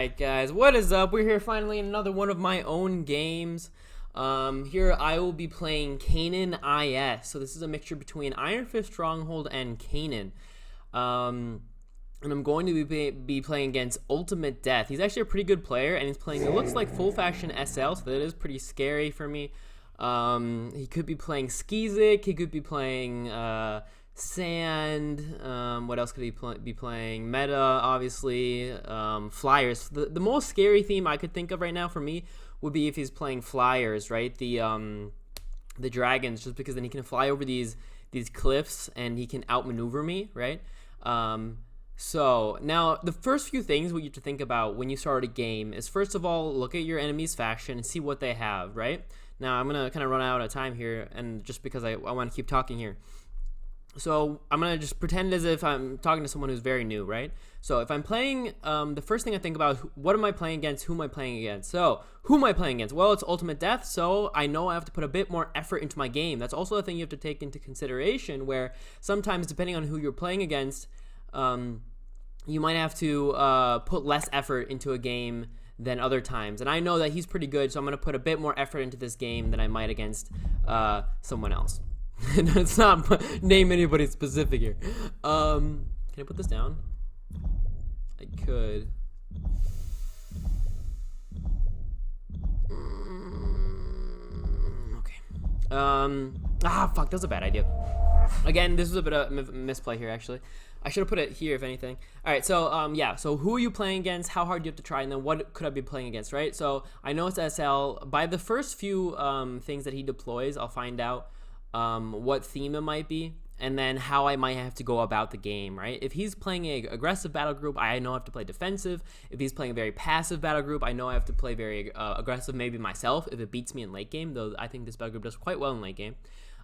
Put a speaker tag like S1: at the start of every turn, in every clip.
S1: Alright guys, what is up? We're here finally in another one of my own games. Here I will be playing Kanen IS. So this is a mixture between Iron Fist Stronghold and Kanen. And I'm going to be playing against Ultim8death. He's actually a pretty good player, and he's playing, it looks like full fashion SL, so that is pretty scary for me. He could be playing Skeezick, he could be playing Sand, what else could he be playing? Meta, obviously, Flyers. The most scary theme I could think of right now for me would be if he's playing Flyers, right? The dragons, just because then he can fly over these cliffs and he can outmaneuver me, right? So now the first few things what you have to think about when you start a game is, first of all, look at your enemy's faction and see what they have, right? Now I'm gonna kind of run out of time here, and just because I want to keep talking here. So I'm gonna just pretend as if I'm talking to someone who's very new, right? So if I'm playing, the first thing I think about is, what am I playing against? Who am I playing against? So who am I playing against? Well, it's Ultim8death, so I know I have to put a bit more effort into my game. That's also a thing you have to take into consideration, where sometimes depending on who you're playing against, you might have to put less effort into a game than other times. And I know that he's pretty good, so I'm gonna put a bit more effort into this game than I might against someone else. Let's not name anybody specific here. Can I put this down? I could. Okay. Fuck, that was a bad idea. Again, this was a bit of misplay here, actually. I should have put it here, if anything. All right, so, yeah, so who are you playing against? How hard do you have to try? And then what could I be playing against, right? So I know it's SL. By the first few things that he deploys, I'll find out what theme it might be, and then how I might have to go about the game, right? If he's playing an aggressive battle group, I know I have to play defensive. If he's playing a very passive battle group, I know I have to play very aggressive, maybe myself, if it beats me in late game, though I think this battle group does quite well in late game.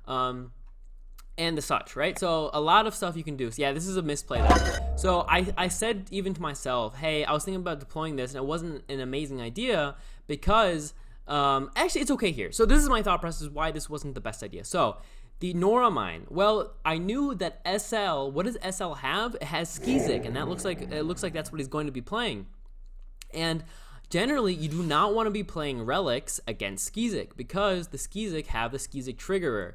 S1: And the such, right? So a lot of stuff you can do. So yeah, this is a misplay though. So I said even to myself, hey, I was thinking about deploying this, and it wasn't an amazing idea because actually it's okay here. So this is my thought process why this wasn't the best idea. So the Nora mine. Well, I knew that SL. What does SL have? It has Skeezick, and it looks like that's what he's going to be playing. And generally, you do not want to be playing relics against Skeezick because the Skeezick have the Skeezick triggerer.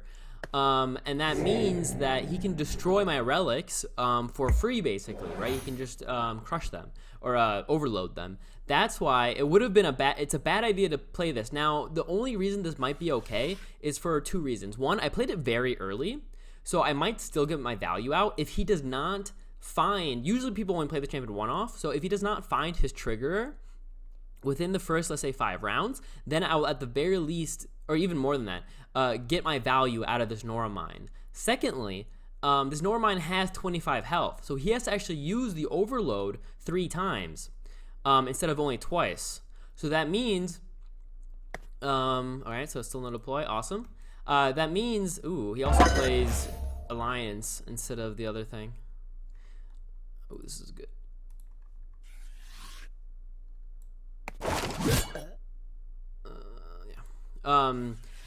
S1: And that means that he can destroy my relics for free, basically, right? He can just crush them or overload them. That's why it would have been it's a bad idea to play this. Now, the only reason this might be okay is for two reasons. One, I played it very early, so I might still get my value out. If he does not find, usually people only play the champion one-off, so if he does not find his triggerer within the first, let's say, 5 rounds, then I will at the very least, or even more than that, get my value out of this Nora mine. Secondly, this Nora mine has 25 health, so he has to actually use the overload 3 times instead of only twice. So that means, alright, so still no deploy, awesome. That means, ooh, he also plays Alliance instead of the other thing. Oh, this is good.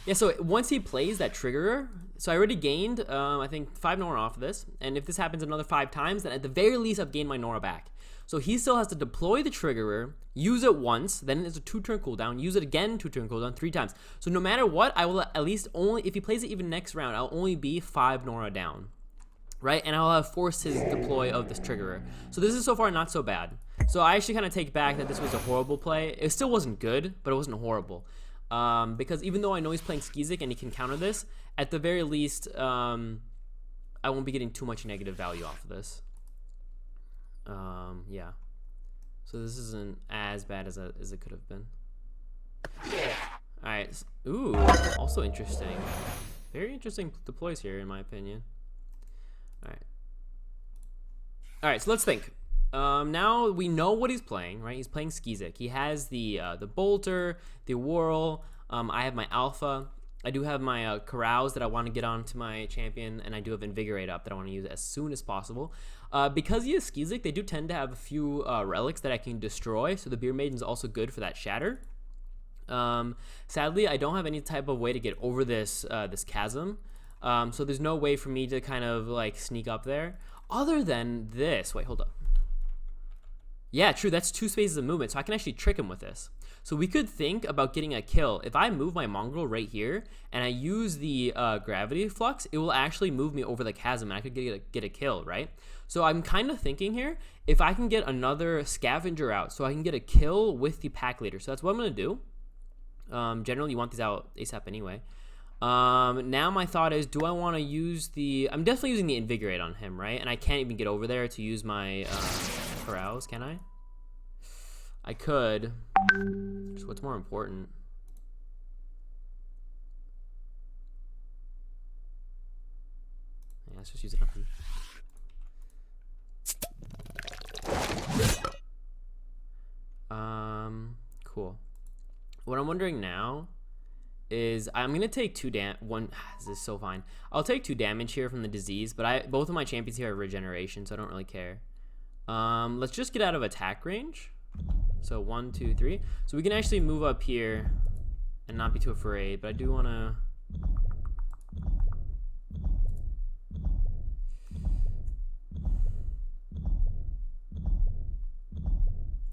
S1: Yeah, so once he plays that triggerer, so I already gained, I think 5 Nora off of this, and if this happens another 5 times, then at the very least I've gained my Nora back. So he still has to deploy the triggerer, use it once, then it's a 2-turn cooldown, use it again, 2-turn cooldown, 3 times. So no matter what, I will at least only, if he plays it even next round, I'll only be 5 Nora down, right? And I'll have forced his deploy of this triggerer. So this is so far not so bad. So I actually kind of take back that this was a horrible play. It still wasn't good, but it wasn't horrible. Because even though I know he's playing Skeezick and he can counter this, at the very least, I won't be getting too much negative value off of this. Yeah. So this isn't as bad as it could have been. Alright. Ooh, also interesting. Very interesting deploys here, in my opinion. Alright. Alright, so let's think. Now we know what he's playing, right? He's playing Skeezick. He has the Bolter, the Whirl. I have my Alpha. I do have my Carouse that I want to get onto my champion, and I do have Invigorate up that I want to use as soon as possible. Because he has Skeezick, they do tend to have a few relics that I can destroy, so the Beer Maiden's also good for that Shatter. Sadly, I don't have any type of way to get over this chasm, so there's no way for me to kind of like sneak up there other than this. Wait, hold up. Yeah, true. That's 2 spaces of movement, so I can actually trick him with this. So we could think about getting a kill. If I move my mongrel right here and I use the gravity flux, it will actually move me over the chasm and I could get a kill, right? So I'm kind of thinking here, if I can get another scavenger out so I can get a kill with the pack leader. So that's what I'm going to do. Generally, you want these out ASAP anyway. Now my thought is, do I want to use the... I'm definitely using the invigorate on him, right? And I can't even get over there to use my carouse, can I? I could. So what's more important? Yeah, let's just use it on him. Cool. What I'm wondering now is I'm gonna take this is so fine. I'll take 2 damage here from the disease, but both of my champions here have regeneration, so I don't really care. Let's just get out of attack range. So 1, 2, 3. So we can actually move up here and not be too afraid, but I do wanna...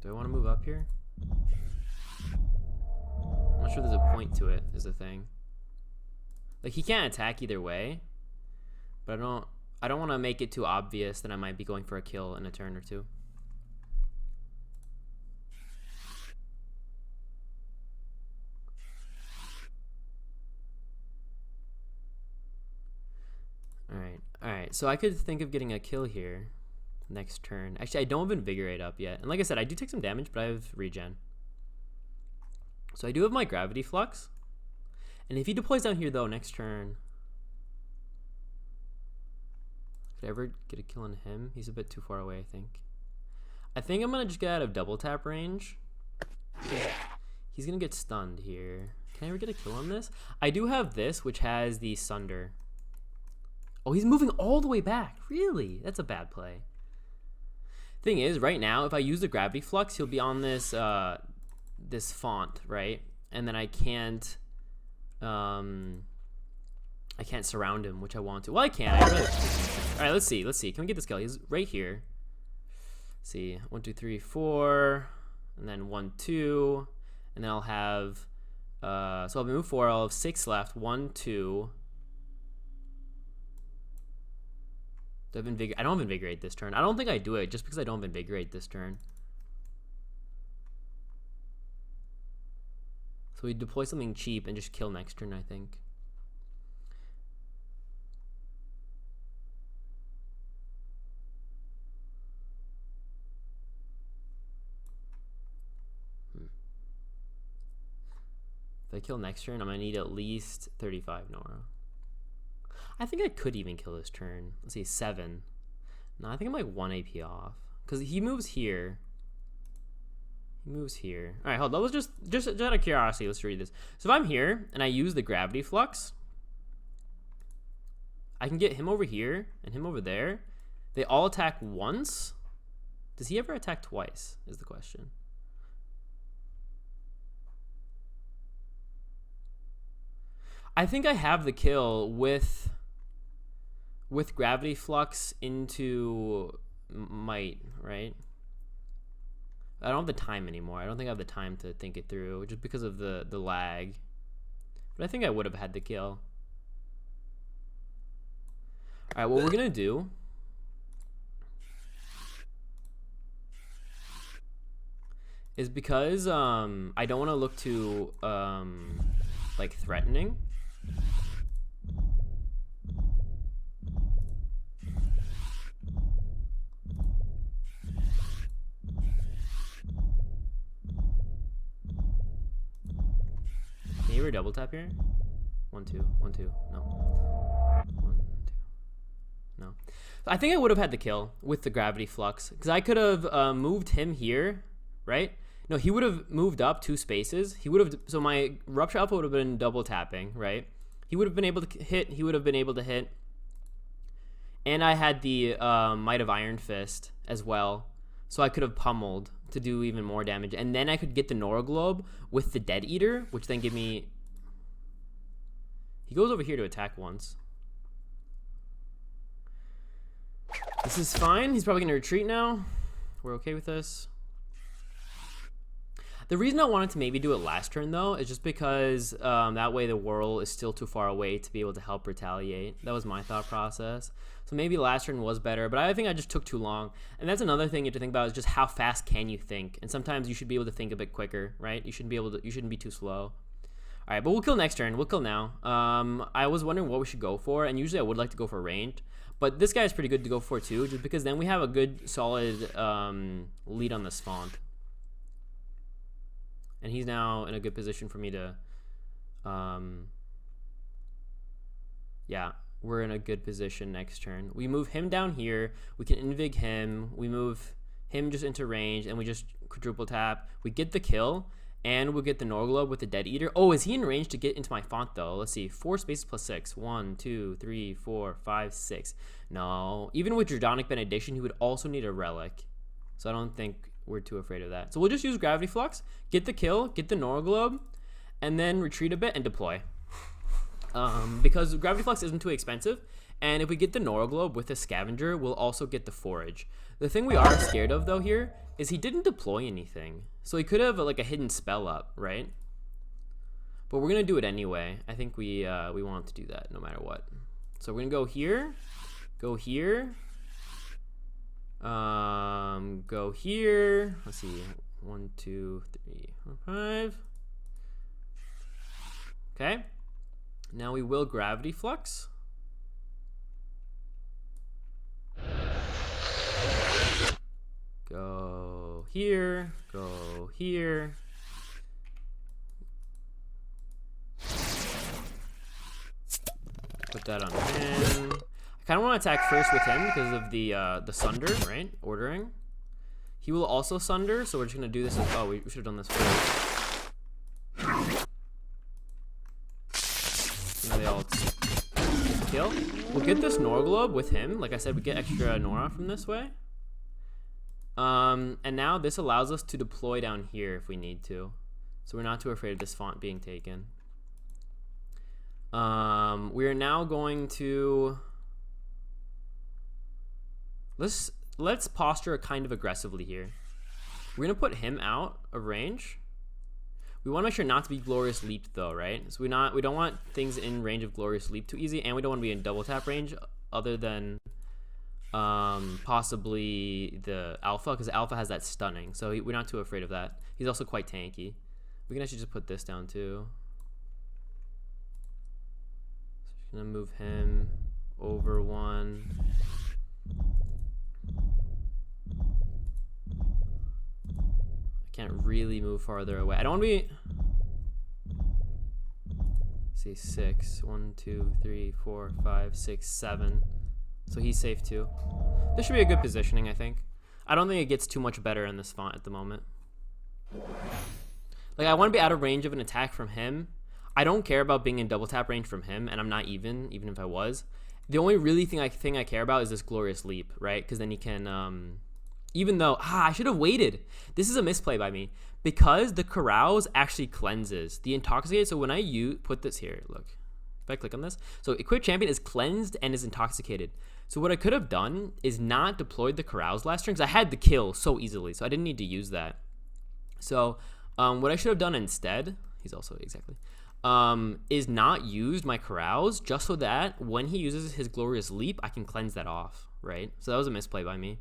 S1: Do I wanna move up here? I'm not sure there's a point to it, is the thing. Like, he can't attack either way, but I don't want to make it too obvious that I might be going for a kill in a turn or two. Alright, so I could think of getting a kill here next turn. Actually, I don't have Invigorate up yet. And like I said, I do take some damage, but I have regen. So I do have my Gravity Flux. And if he deploys down here, though, next turn... Could I ever get a kill on him? He's a bit too far away, I think. I think I'm going to just get out of double tap range. He's going to get stunned here. Can I ever get a kill on this? I do have this, which has the Sunder. Oh, he's moving all the way back. Really? That's a bad play. Thing is, right now, if I use the Gravity Flux, he'll be on this this font, right? And then I can't surround him, which I want to. Well, I can. All right, let's see. Can we get this kill? He's right here. Let's see, 1, 2, 3, 4, and then 1, 2, and then I'll have. So I'll move 4. I'll have 6 left. 1, 2. I don't have Invigorate this turn. I don't think I do it just because I don't have Invigorate this turn. So we deploy something cheap and just kill next turn, I think. If I kill next turn, I'm going to need at least 35 Nora. I think I could even kill this turn. Let's see, 7. No, I think I'm like 1 AP off. Because he moves here. Alright, hold on. Let's just out of curiosity, let's read this. So if I'm here and I use the Gravity Flux, I can get him over here and him over there. They all attack once. Does he ever attack twice, is the question. I think I have the kill with Gravity Flux into Might, right? I don't have the time anymore. I don't think I have the time to think it through just because of the lag. But I think I would have had the kill. All right, what we're going to do is because I don't want to look too like threatening. Can you ever double tap here? 1, 2, 1, 2. No. 1, 2. No. I think I would have had the kill with the Gravity Flux because I could have moved him here, right? No, he would have moved up 2 spaces. He would have. So my Rupture Alpha would have been double tapping, right? He would have been able to hit. He would have been able to hit. And I had the Might of Iron Fist as well, so I could have pummeled to do even more damage, and then I could get the Nora Globe with the Dead Eater, which then give me... He goes over here to attack once. This is fine. He's probably going to retreat now. We're okay with this. The reason I wanted to maybe do it last turn, though, is just because that way the whirl is still too far away to be able to help retaliate. That was my thought process. So maybe last turn was better, but I think I just took too long. And that's another thing you have to think about, is just how fast can you think? And sometimes you should be able to think a bit quicker, right? You shouldn't be too slow. All right, but we'll kill next turn. We'll kill now. I was wondering what we should go for, and usually I would like to go for ranged. But this guy is pretty good to go for too, just because then we have a good, solid lead on this font. And he's now in a good position for me to, yeah, we're in a good position next turn. We move him down here. We can invig him. We move him just into range, and we just quadruple tap. We get the kill, and we'll get the Norglobe with the Dead Eater. Oh, is he in range to get into my font, though? Let's see. 4 spaces plus 6. 1, 2, 3, 4, 5, 6. No. Even with Draconic Benediction, he would also need a Relic. So I don't think we're too afraid of that. So we'll just use Gravity Flux, get the kill, get the Norglobe, and then retreat a bit and deploy. Because Gravity Flux isn't too expensive, and if we get the Norglobe with the Scavenger, we'll also get the Forage. The thing we are scared of, though, here, is he didn't deploy anything. So he could have, like, a hidden spell up, right? But we're going to do it anyway. I think we want to do that no matter what. So we're going to go here, go here, go here. Let's see, 1, 2, 3, 4, 5. Okay, now we will Gravity Flux. Go here, go here. Put that on him. I kind of want to attack first with him because of the Sunder, right? Ordering. He will also Sunder, so we're just going to do this. Oh, we should have done this first. Now they all kill. We'll get this Norglobe with him. Like I said, we get extra Nora from this way. And now this allows us to deploy down here if we need to. So we're not too afraid of this font being taken. We are now going to... Let's posture kind of aggressively here. We're gonna put him out of range. We want to make sure not to be Glorious Leaped though, right? So we don't want things in range of Glorious Leap too easy, and we don't want to be in double tap range other than possibly the Alpha, because Alpha has that stunning, so we're not too afraid of that. He's also quite tanky. We can actually just put this down too. So just gonna move him over 1. Can't really move farther away. I don't want to be... Let's see, 6. 1, 2, 3, 4, 5, 6, 7. So he's safe too. This should be a good positioning, I think. I don't think it gets too much better in this font at the moment. Like, I want to be out of range of an attack from him. I don't care about being in double tap range from him, and I'm not even if I was. The only really thing I care about is this Glorious Leap, right? Because then he can... Even though, I should have waited. This is a misplay by me. Because the Carouse actually cleanses. The Intoxicated, so when I put this here, look. If I click on this. So Equipped Champion is cleansed and is intoxicated. So what I could have done is not deployed the Carouse last turn, because I had the kill so easily. So I didn't need to use that. So what I should have done instead, he's also, exactly, is not used my Carouse, just so that when he uses his Glorious Leap, I can cleanse that off, right? So that was a misplay by me.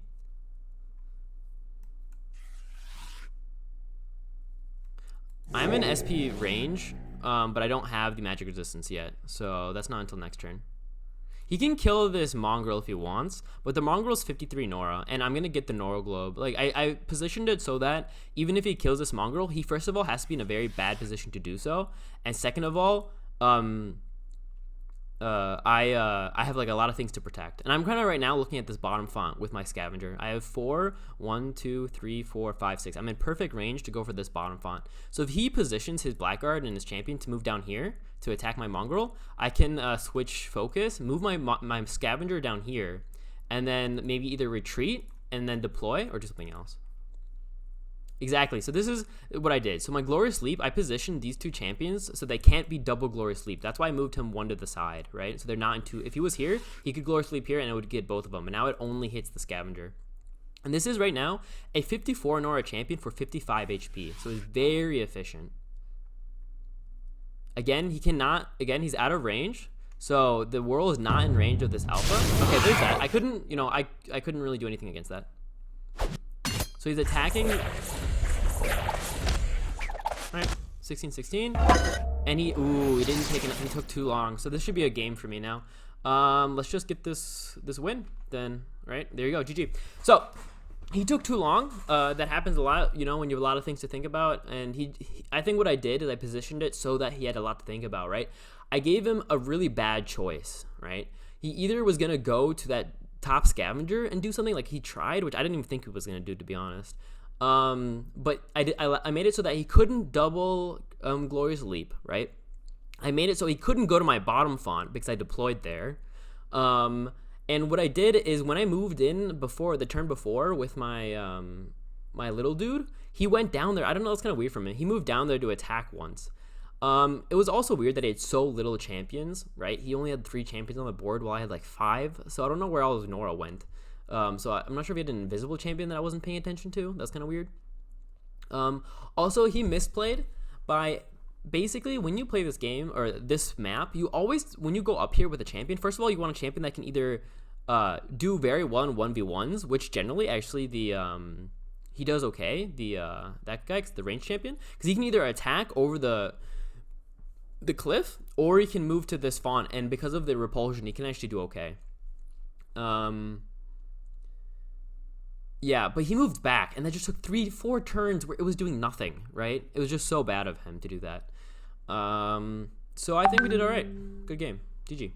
S1: I'm in SP range, but I don't have the magic resistance yet, so that's not until next turn. He can kill this Mongrel if he wants, but the Mongrel's 53 Nora, and I'm going to get the Norglobe. Like, I positioned it so that even if he kills this Mongrel, he first of all has to be in a very bad position to do so, and second of all, I have like a lot of things to protect, and I'm kind of right now looking at this bottom font with my Scavenger. I have 4, 1, 2, 3, 4, 5, 6. I'm in perfect range to go for this bottom font. So if he positions his Blackguard and his champion to move down here to attack my Mongrel, I can switch focus, move my Scavenger down here, and then maybe either retreat and then deploy or do something else. Exactly. So this is what I did. So my Glorious Leap, I positioned these two champions so they can't be double Glorious Leap. That's why I moved him 1 to the side, right? So they're not in 2. If he was here, he could Glorious Leap here and it would get both of them. And now it only hits the Scavenger. And this is right now a 54 Nora champion for 55 HP. So he's very efficient. Again, he cannot, again, he's out of range. So the world is not in range of this alpha. Okay, there's that. I couldn't, you know, I couldn't really do anything against that. So he's attacking. All right, 16-16. And he didn't take enough, he took too long. So this should be a game for me now. Let's just get this win then, right? There you go, GG. So he took too long. That happens a lot, you know, when you have a lot of things to think about. And I think what I did is I positioned it so that he had a lot to think about, right? I gave him a really bad choice, right? He either was going to go to that top scavenger and do something like he tried, which I didn't even think he was going to do, to be honest. But I made it so that he couldn't double Glorious Leap, right? I made it so he couldn't go to my bottom font because I deployed there. And what I did is when I moved in before the turn before with my my little dude, he went down there. I don't know, it's kind of weird for me. He moved down there to attack once. It was also weird that he had so little champions, right? He only had 3 champions on the board while I had like 5. So I don't know where all his Nora went. So I'm not sure if he had an invisible champion that I wasn't paying attention to. That's kind of weird. Also, he misplayed by basically when you play this game or this map, you always, when you go up here with a champion, first of all, you want a champion that can either do very well in 1v1s, which generally actually he does okay, that guy, the range champion, because he can either attack over the cliff or he can move to this font, and because of the repulsion he can actually do okay. Yeah, but he moved back, and that just took 3-4 turns where it was doing nothing, right? It was just so bad of him to do that. So I think we did all right. Good game. GG.